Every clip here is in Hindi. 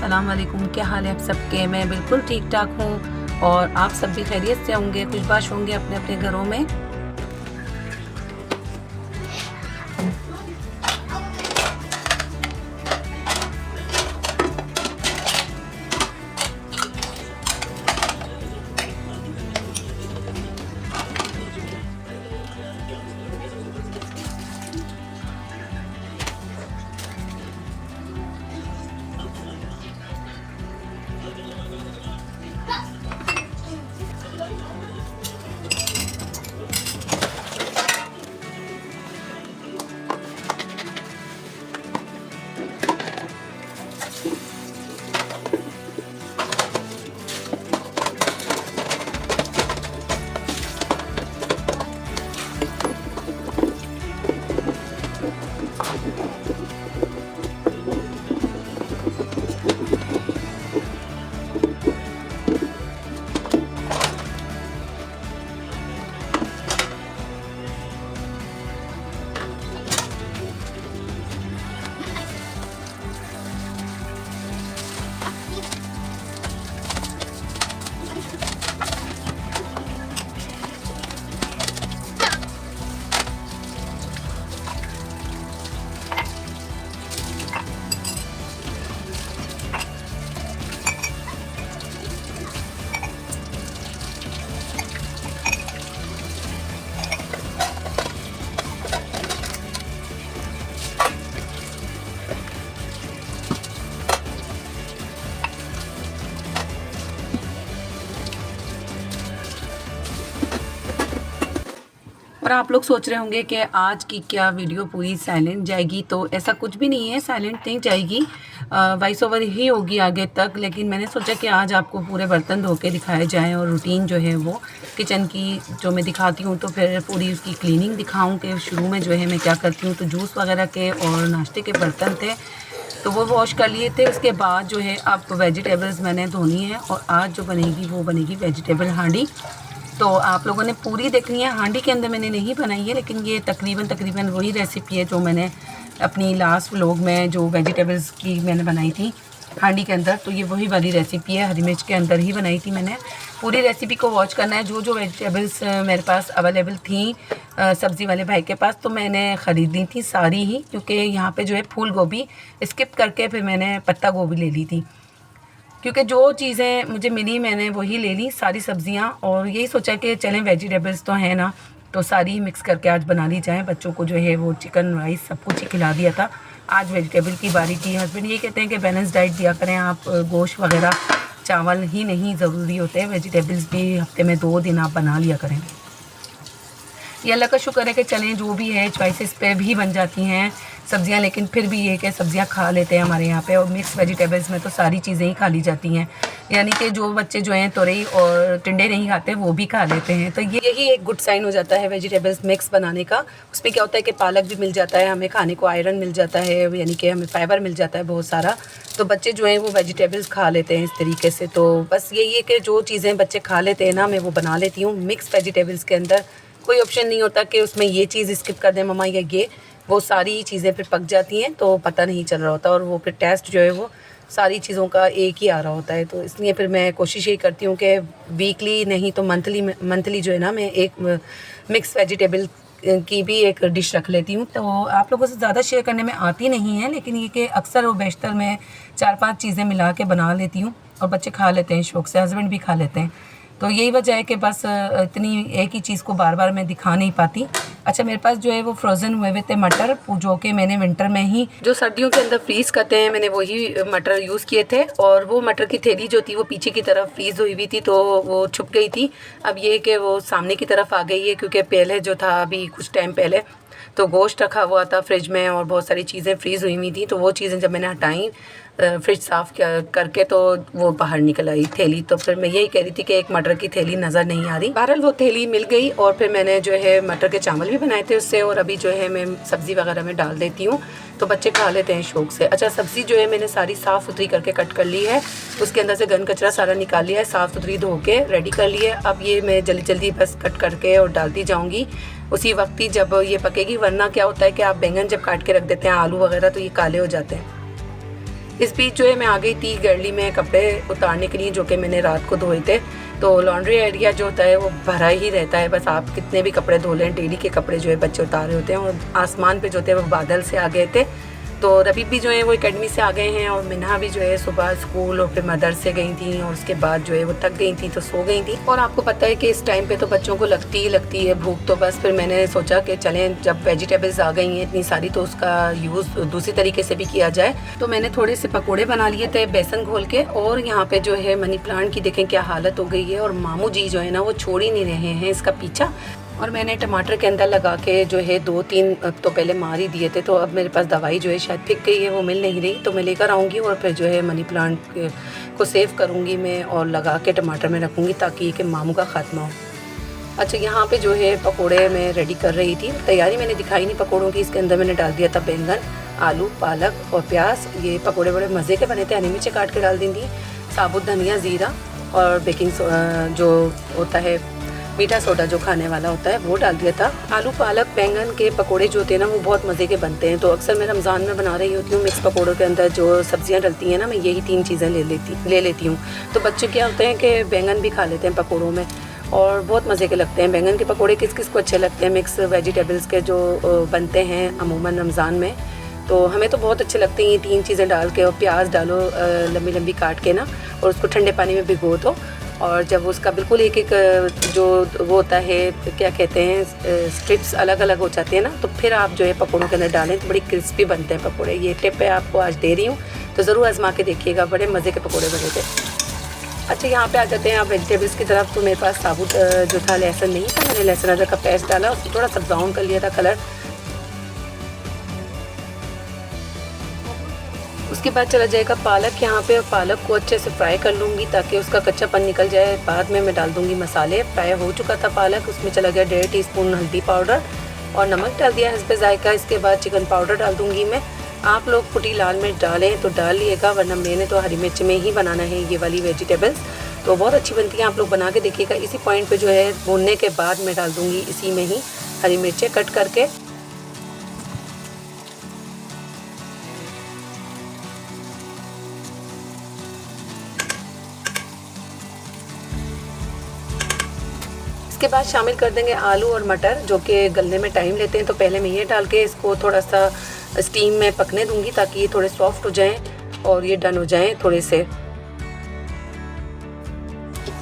अस्सलाम वालेकुम। क्या हाल है आप सबके? मैं बिल्कुल ठीक ठाक हूँ और आप सब भी खैरियत से होंगे, खुशबाश होंगे अपने अपने घरों में। और आप लोग सोच रहे होंगे कि आज की क्या वीडियो पूरी साइलेंट जाएगी, तो ऐसा कुछ भी नहीं है, साइलेंट नहीं जाएगी, वॉइस ओवर ही होगी आगे तक। लेकिन मैंने सोचा कि आज आपको पूरे बर्तन धो के दिखाए जाएँ और रूटीन जो है वो किचन की जो मैं दिखाती हूँ, तो फिर पूरी उसकी क्लीनिंग दिखाऊँ कि शुरू में जो है मैं क्या करती हूँ। तो जूस वगैरह के और नाश्ते के बर्तन थे तो वो वॉश कर लिए थे। उसके बाद जो है अब वेजिटेबल्स मैंने धोनी है और आज जो बनेगी वो बनेगी वेजिटेबल हांडी। तो आप लोगों ने पूरी देखनी है, हांडी के अंदर मैंने नहीं बनाई है, लेकिन ये तकरीबन वही रेसिपी है जो मैंने अपनी लास्ट व्लॉग में जो वेजिटेबल्स की मैंने बनाई थी हांडी के अंदर। तो ये वही वाली रेसिपी है, हरी मिर्च के अंदर ही बनाई थी मैंने। पूरी रेसिपी को वॉच करना है। जो जो वेजिटेबल्स मेरे पास अवेलेबल थी सब्ज़ी वाले भाई के पास, तो मैंने ख़रीद ली थी सारी ही, क्योंकि यहाँ पे जो है फूल गोभी स्किप करके फिर मैंने पत्ता गोभी ले ली थी, क्योंकि जो चीज़ें मुझे मिली मैंने वही ले ली सारी सब्ज़ियाँ। और यही सोचा कि चलें वेजिटेबल्स तो हैं ना, तो सारी मिक्स करके आज बना ली जाए। बच्चों को जो है वो चिकन राइस सब कुछ ही खिला दिया था, आज वेजिटेबल की बारी थी। हस्बैंड ये कहते हैं कि बैलेंस डाइट दिया करें आप, गोश्त वगैरह चावल ही नहीं ज़रूरी होते हैं, वेजिटेबल्स भी हफ्ते में 2 दिन आप बना लिया करें। ये अल्लाह का शुक्र है कि चलें जो भी है चॉइसेस पे भी बन जाती हैं सब्ज़ियाँ, लेकिन फिर भी ये कि सब्ज़ियाँ खा लेते हैं हमारे यहाँ पे। और मिक्स वेजिटेबल्स में तो सारी चीज़ें ही खा ली जाती हैं, यानी कि जो बच्चे जो हैं तुरई और टिंडे नहीं खाते वो भी खा लेते हैं। तो यही एक गुड साइन हो जाता है वेजिटेबल्स मिक्स बनाने का। उसमें क्या होता है कि पालक भी मिल जाता है हमें, खाने को आयरन मिल जाता है, यानी कि हमें फाइबर मिल जाता है बहुत सारा। तो बच्चे जो हैं वो वेजिटेबल्स खा लेते हैं इस तरीके से। तो बस यही है कि जो चीज़ें बच्चे खा लेते हैं ना, मैं वो बना लेती हूँ। मिक्स वेजिटेबल्स के अंदर कोई ऑप्शन नहीं होता कि उसमें ये चीज़ स्किप कर दें मम्मा या ये, वो सारी चीज़ें फिर पक जाती हैं तो पता नहीं चल रहा होता, और वो फिर टेस्ट जो है वो सारी चीज़ों का एक ही आ रहा होता है। तो इसलिए फिर मैं कोशिश यही करती हूँ कि वीकली नहीं तो मंथली जो है ना, मैं एक मिक्स वेजिटेबल की भी एक डिश रख लेती हूँ। तो आप लोगों से ज़्यादा शेयर करने में आती नहीं है, लेकिन ये कि अक्सर और बेशतर मैं 4-5 चीज़ें मिला के बना लेती हूँ और बच्चे खा लेते हैं शौक़ से, हस्बैंड भी खा लेते हैं। तो यही वजह है कि बस इतनी एक ही चीज़ को बार बार मैं दिखा नहीं पाती। अच्छा, मेरे पास जो है वो फ्रोज़न हुए हुए थे मटर, जो कि मैंने विंटर में ही जो सर्दियों के अंदर फ्रीज़ करते हैं, मैंने वही मटर यूज़ किए थे। और वो मटर की थैली जो थी वो पीछे की तरफ फ्रीज़ हुई हुई थी, तो वो छुप गई थी। अब ये कि वो सामने की तरफ आ गई है, क्योंकि पहले जो था अभी कुछ टाइम पहले तो गोश्त रखा हुआ था फ्रिज में और बहुत सारी चीज़ें फ्रीज़ हुई हुई थी। तो वो चीज़ें जब मैंने हटाई फ्रिज साफ़ करके, तो वो बाहर निकल आई थैली। तो फिर मैं यही कह रही थी कि एक मटर की थैली नज़र नहीं आ रही। बहरहाल वो थैली मिल गई और फिर मैंने जो है मटर के चावल भी बनाए थे उससे, और अभी जो है मैं सब्ज़ी वगैरह में डाल देती हूँ तो बच्चे खा लेते हैं शौक़ से। अच्छा, सब्ज़ी जो है मैंने सारी साफ़ सुथरी करके कट कर ली है, उसके अंदर से गंद कचरा सारा निकाल लिया है, साफ़ सुथरी धो के रेडी कर ली है। अब ये मैं जल्दी जल्दी बस कट करके और डालती जाऊँगी उसी वक्त ही जब ये पकेगी, वरना क्या होता है कि आप बैंगन जब काट के रख देते हैं आलू वगैरह तो ये काले हो जाते हैं। इस बीच जो है मैं आ गई थी गर्ली में कपड़े उतारने के लिए, जो कि मैंने रात को धोए थे। तो लॉन्ड्री एरिया जो होता है वो भरा ही रहता है, बस आप कितने भी कपड़े धो लें, डेली के कपड़े जो है बच्चे उतारे होते हैं। और आसमान पे जो थे वो बादल से आ गए थे। तो रबीब भी जो है वो एकेडमी से आ गए हैं, और मिन्हा भी जो है सुबह स्कूल और फिर मदरसे गई थी, और उसके बाद जो है वो थक गई थी तो सो गई थी। और आपको पता है कि इस टाइम पे तो बच्चों को लगती ही लगती है भूख, तो बस फिर मैंने सोचा कि चलें, जब वेजिटेबल्स आ गई हैं इतनी सारी तो उसका यूज़ दूसरी तरीके से भी किया जाए। तो मैंने थोड़े से पकौड़े बना लिए थे बेसन घोल के। और यहाँ पे जो है मनी प्लांट की देखें क्या हालत हो गई है, और मामू जी जो है ना वो छोड़ ही नहीं रहे हैं इसका पीछा। और मैंने टमाटर के अंदर लगा के जो है 2-3 तो पहले मार ही दिए थे, तो अब मेरे पास दवाई जो है शायद फिक गई है, वो मिल नहीं रही, तो मैं लेकर आऊँगी और फिर जो है मनी प्लांट को सेव करूँगी मैं, और लगा के टमाटर में रखूँगी ताकि कि मामू का ख़ात्मा हो। अच्छा, यहाँ पे जो है पकोड़े मैं रेडी कर रही थी, तैयारी मैंने दिखाई नहीं पकोड़ों की। इसके अंदर मैंने डाल दिया था बैंगन, आलू, पालक और प्याज। ये पकोड़े बड़े मज़े के बने थे, हरी मिर्चें काट के डाल दी थी, साबुत धनिया, ज़ीरा और बेकिंग जो होता है मीठा सोडा जो खाने वाला होता है वो डाल दिया था। आलू पालक बैंगन के पकोड़े जो होते हैं ना वो बहुत मज़े के बनते हैं। तो अक्सर मैं रमज़ान में बना रही होती हूँ मिक्स पकोड़ों के अंदर जो सब्जियाँ डलती हैं ना, मैं यही 3 चीज़ें ले लेती हूँ। तो बच्चे क्या होते हैं कि बैंगन भी खा लेते हैं पकोड़ों में, और बहुत मज़े के लगते हैं। बैंगन के पकोड़े किस किस को अच्छे लगते हैं मिक्स वेजिटेबल्स के जो बनते हैं अमूमन रमज़ान में, तो हमें तो बहुत अच्छे लगते हैं। ये 3 चीज़ें डाल के, और प्याज डालो लंबी लंबी काट के ना, और उसको ठंडे पानी में भिगो दो, और जब उसका बिल्कुल एक एक जो वो होता है क्या कहते हैं स्ट्रिप्स अलग अलग हो जाते हैं ना, तो फिर आप जो है पकौड़ों के अंदर डालें तो बड़ी क्रिस्पी बनते हैं पकौड़े। ये टिप है आपको आज दे रही हूँ, तो ज़रूर आजमा के देखिएगा, बड़े मज़े के पकौड़े बने थे। अच्छा, यहाँ पे आ जाते हैं आप वेजिटेबल्स की तरफ। तो मेरे पास साबुत जो था लहसुन नहीं था, मैंने लहसुन अदरक का पेस्ट डाला, उसको थोड़ा सा ब्राउन कर लिया था कलर। उसके बाद चला जाएगा पालक यहाँ पे, पालक को अच्छे से फ्राई कर लूँगी ताकि उसका कच्चापन निकल जाए। बाद में मैं डाल दूँगी मसाले। फ्राई हो चुका था पालक, उसमें चला गया 1.5 टीस्पून हल्दी पाउडर, और नमक डाल दिया हिस्बे जायका। इसके बाद चिकन पाउडर डाल दूँगी मैं। आप लोग कुटी लाल मिर्च डालें तो डाल लिएगा, वरना मैंने तो हरी मिर्च में ही बनाना है ये वाली वेजिटेबल्स, तो बहुत अच्छी बनती है। आप लोग बना के देखिएगा। इसी पॉइंट पे जो है भूनने के बाद मैं डाल दूँगी इसी में ही हरी मिर्चें कट करके। इसके बाद शामिल कर देंगे आलू और मटर, जो कि गलने में टाइम लेते हैं। तो पहले मैं ये डाल के इसको थोड़ा सा स्टीम में पकने दूंगी ताकि ये थोड़े सॉफ्ट हो जाएं और ये डन हो जाएं थोड़े से।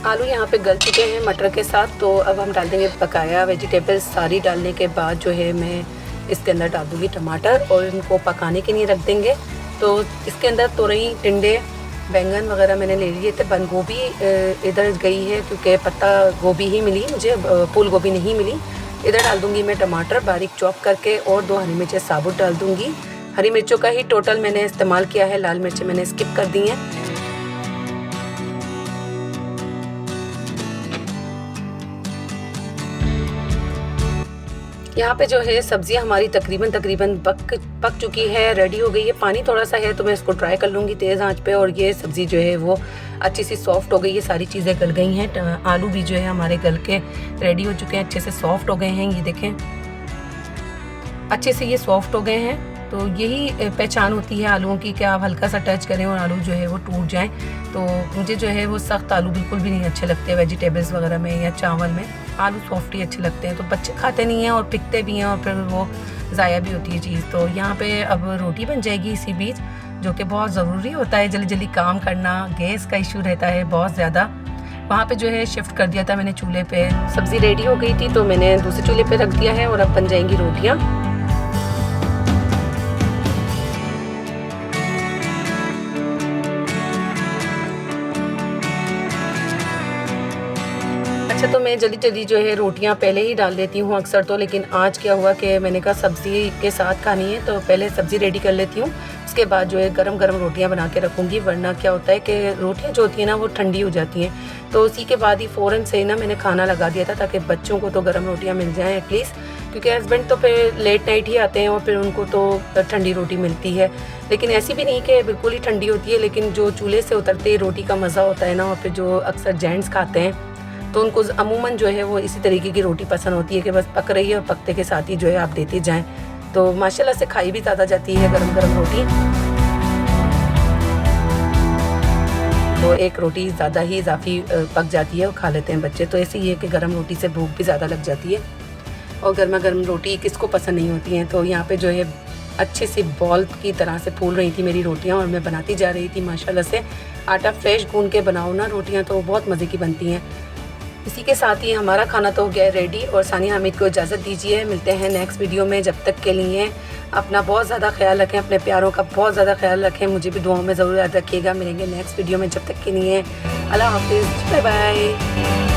आलू यहाँ पे गल चुके हैं मटर के साथ, तो अब हम डाल देंगे बकाया वेजिटेबल्स। सारी डालने के बाद जो है मैं इसके अंदर डाल दूँगी टमाटर, और इनको पकाने के लिए रख देंगे। तो इसके अंदर तोरई, टिंडे, बैंगन वगैरह मैंने ले लिए थे। बंद गोभी इधर गई है क्योंकि पत्ता गोभी ही मिली मुझे, फूल गोभी नहीं मिली। इधर डाल दूंगी मैं टमाटर बारीक चॉप करके, और 2 हरी मिर्चें साबुत डाल दूंगी। हरी मिर्चों का ही टोटल मैंने इस्तेमाल किया है, लाल मिर्चें मैंने स्किप कर दी हैं। यहाँ पे जो है सब्जियाँ हमारी तकरीबन पक चुकी है, रेडी हो गई है। पानी थोड़ा सा है तो मैं इसको ट्राई कर लूँगी तेज़ आंच पे, और ये सब्ज़ी जो है वो अच्छी सी सॉफ्ट हो गई है। सारी चीज़ें गल गई हैं। आलू भी जो है हमारे गल के रेडी हो चुके हैं, अच्छे से सॉफ्ट हो गए हैं। ये देखें अच्छे से ये सॉफ्ट हो गए हैं। तो यही पहचान होती है आलूओं की कि आप हल्का सा टच करें और आलू जो है वो टूट जाएं। तो मुझे जो है वो सख्त आलू बिल्कुल भी नहीं अच्छे लगते वेजिटेबल्स वगैरह में या चावल में। आलू सॉफ्ट ही अच्छे लगते हैं। तो बच्चे खाते नहीं हैं और पिकते भी हैं, और फिर वो ज़ाया भी होती है चीज़। तो यहाँ पे अब रोटी बन जाएगी इसी बीच, जो कि बहुत ज़रूरी होता है। जल्दी जल्दी काम करना, गैस का इशू रहता है बहुत ज़्यादा। वहाँ पे जो है शिफ्ट कर दिया था मैंने चूल्हे पे। सब्ज़ी रेडी हो गई थी तो मैंने दूसरे चूल्हे पे रख दिया है, और अब बन जाएंगी रोटियाँ। अच्छा, तो मैं जल्दी जो है रोटियां पहले ही डाल देती हूँ अक्सर तो, लेकिन आज क्या हुआ कि मैंने कहा सब्ज़ी के साथ खानी है तो पहले सब्ज़ी रेडी कर लेती हूँ। उसके बाद जो है गरम गरम रोटियां बना के रखूँगी, वरना क्या होता है कि रोटियां जो होती हैं ना वो ठंडी हो जाती हैं। तो उसी के बाद ही फ़ौरन से ना मैंने खाना लगा दिया था ताकि बच्चों को तो गरम रोटियाँ मिल जाएँ एटलीस्ट, क्योंकि हस्बैंड तो फिर लेट नाइट ही आते हैं और फिर उनको तो ठंडी रोटी मिलती है। लेकिन ऐसी भी नहीं कि बिल्कुल ही ठंडी होती है, लेकिन जो चूल्हे से उतरते ही रोटी का मज़ा होता है ना, और फिर जो अक्सर जेंट्स खाते हैं तो उनको अमूमन जो है वो इसी तरीके की रोटी पसंद होती है कि बस पक रही है और पकते के साथ ही जो है आप देते जाएं। तो माशाल्लाह से खाई भी ज़्यादा जाती है गरम गरम रोटी। तो एक रोटी ज़्यादा ही इजाफी पक जाती है और खा लेते हैं बच्चे। तो ऐसे ही है कि गर्म रोटी से भूख भी ज़्यादा लग जाती है और गर्मा गर्म रोटी किसको पसंद नहीं होती हैं। तो यहाँ पे जो है अच्छे से बॉल की तरह से फूल रही थी मेरी रोटियाँ और मैं बनाती जा रही थी माशाल्लाह से। आटा फ्रेश गूंद के बनाओ ना रोटियाँ तो बहुत मज़े की बनती हैं। इसी के साथ ही हमारा खाना तो हो गया रेडी और सानिया हामिद को इजाज़त दीजिए। मिलते हैं नेक्स्ट वीडियो में। जब तक के लिए अपना बहुत ज़्यादा ख्याल रखें, अपने प्यारों का बहुत ज़्यादा ख्याल रखें। मुझे भी दुआओं में ज़रूर याद रखिएगा। मिलेंगे नेक्स्ट वीडियो में, जब तक के लिए अल्लाह हाफिज़, बाय बाय।